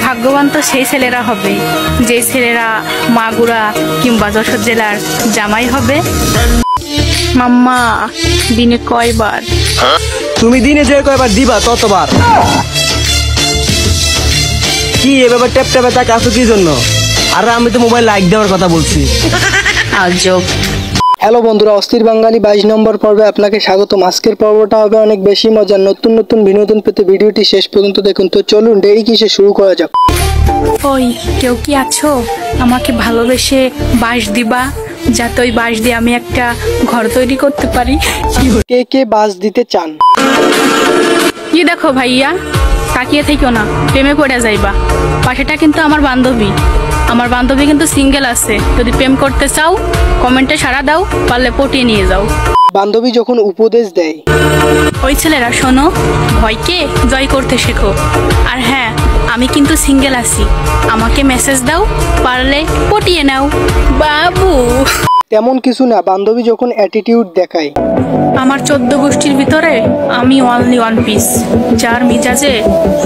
ভাগ্যবান তো সেই ছেলেরা হবে যে ছেলেরা মাগুরা কিংবা যশোর জেলার জামাই হবে। মাম্মা দিনে কয়বার? তুমি দিনে যে কয়বার দিবা ততবার। কি এ ব্যাপার ট্যাপ ট্যাপে তাকে আসো কি জন্য? আর আমি তো মোবাইল লাইক দেওয়ার কথা বলছি। আজব। হ্যালো বন্ধুরা, অস্থির বাঙালি 22 নম্বর পর্বে আপনাকে স্বাগতম। আজকের পর্বটা হবে অনেক বেশি মজার। নতুন নতুন বিনোদন পেতে ভিডিওটি শেষ পর্যন্ত দেখুন। তো চলুন দেরি কিসে শুরু করা যাক। ওই কেউ কি আছো আমাকে ভালোবেসে বাঁশ দিবা, যাতে ওই বাঁশ দিয়ে আমি একটা ঘর তৈরি করতে পারি। কে কে বাস দিতে চান? কি দেখো ভাইয়া, তাকিয়ে থেকো না, প্রেমে পড়ে যাইবা। পাশেটা কিন্তু আমার বান্ধবী কিন্তু সিঙ্গেল আছে। যদি প্রেম করতে চাও কমেন্টে সাড়া দাও, পারলে পটিয়ে নিয়ে যাও। বান্ধবী যখন উপদেশ দেয়, ওই ছেলেরা শোনো, ভয়কে জয় করতে শেখো। আর হ্যাঁ, আমি কিন্তু সিঙ্গেল আছি, আমাকে মেসেজ দাও, পারলে পটিয়ে নাও বাবু। তেমন কিছু না। বান্ধবী যখন অ্যাটিটিউড দেখায়, আমার 14 গোষ্ঠীর ভিতরে আমি অনলি ওয়ান পিস, যার মিজাজে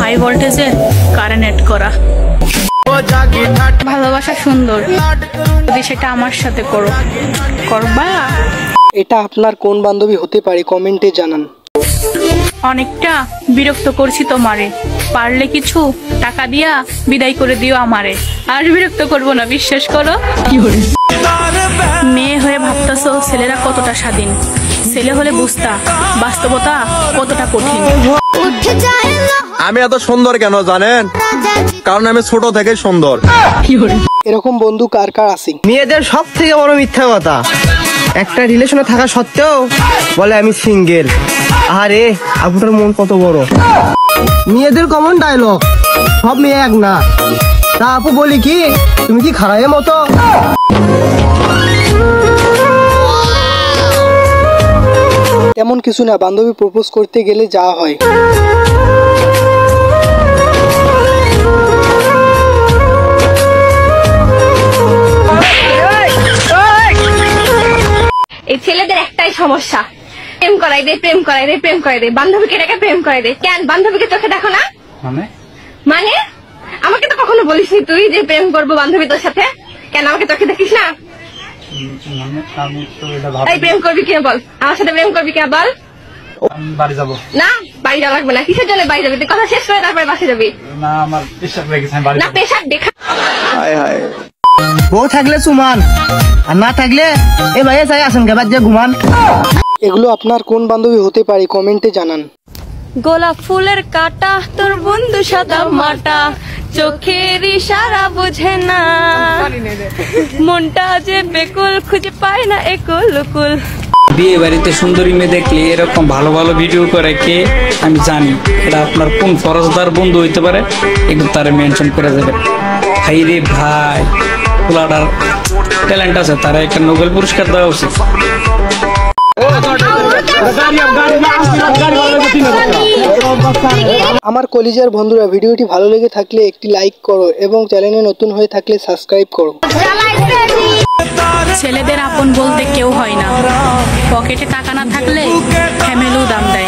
হাই ভোল্টেজের কারেন্ট অ্যাড করা। ভালোবাসা সুন্দর, যদি সেটা আমার সাথে করবা। এটা আপনার কোন বান্ধবী হতে পারে কমেন্টে জানান। অনেকটা বিরক্ত করছি তোমারে, পারলে কিছু টাকা দিয়া বিদায় করে দিও আমারে। আর বিরক্ত করবো না, বিশ্বাস করো। মেয়ে হয়ে ভাবতেছো ছেলেরা কতটা স্বাধীন, ছেলে হলে বুঝতা বাস্তবতা কতটা কঠিন। আমি এত সুন্দর কেন জানেন? কারণ আমি ছোট থেকে সুন্দর। এরকম বন্ধু কার কার আছে? মেয়েদের সব থেকে বড় মিথ্যা কথা, একটা রিলেশনে থাকা সত্ত্বেও বলে আমি সিঙ্গেল। আরে আপনার মন কত বড়। মেয়েদের কমন ডায়লগ, সব মেয়ে এক না। তা আপু বলি কি, তুমি কি খারাপের মতো? তেমন কিছু না। বান্ধবী প্রপোজ করতে গেলে যা হয়, এই ছেলেদের একটাই সমস্যা, প্রেম করাই দে, প্রেম করাই দে, প্রেম করাই দে। বান্ধবীকে ডেকে প্রেম করাই দে। কেন বান্ধবীকে চোখে দেখো না? মানে আমাকে তো কখনো বলিসনি তুই যে প্রেম করবো বান্ধবী তোর সাথে। কেন আমাকে চোখে দেখিস না? এই প্রেম করবি কে বল? আমার সাথে প্রেম করবি কে বল? বাড়ি যাবো না, বাড়ি যাওয়া লাগবে না। কিসের জন্য বাড়ি যাবি? তুই কথা শেষ করে তারপরে বাসে যাবি। না, আমার পেশাব লেগেছে, আমি বাড়ি না, পেশাব দেখা। বউ থাকলে সুমান, আর না থাকলে এ ভাই চাই আসেন গাবার যে ঘুমান। এগুলো আপনার কোন বান্ধবী হতে পারে কমেন্টে জানান। গোলাপ ফুলের কাটা তোর বন্ধু সাদা মাটা, চোখের ইশারা বোঝে না, মনটা যে বেকুল খুঁজে পায় না একুল উকুল। বিয়ে বাড়িতে সুন্দরী মেয়ে দেখলে এরকম ভালো ভালো ভিডিও করে কে আমি জানি। এটা আপনার কোন ফরজদার বন্ধু হইতে পারে, একটু তারা মেনশন করে দেবে। ভাই রে ভাই, পোলাটার ট্যালেন্ট আছে, তারা একটা নোবেল পুরস্কার দেওয়া উচিত। আমার কলিজার বন্ধুরা, ভিডিওটি ভালো লেগে থাকলে একটি লাইক করো এবং চ্যানেলে নতুন হয়ে থাকলে সাবস্ক্রাইব করো। ছেলেদের আপন বলতে কেউ হয় না, পকেটে টাকা না থাকলে ফ্যামিলিও দাম দেয়।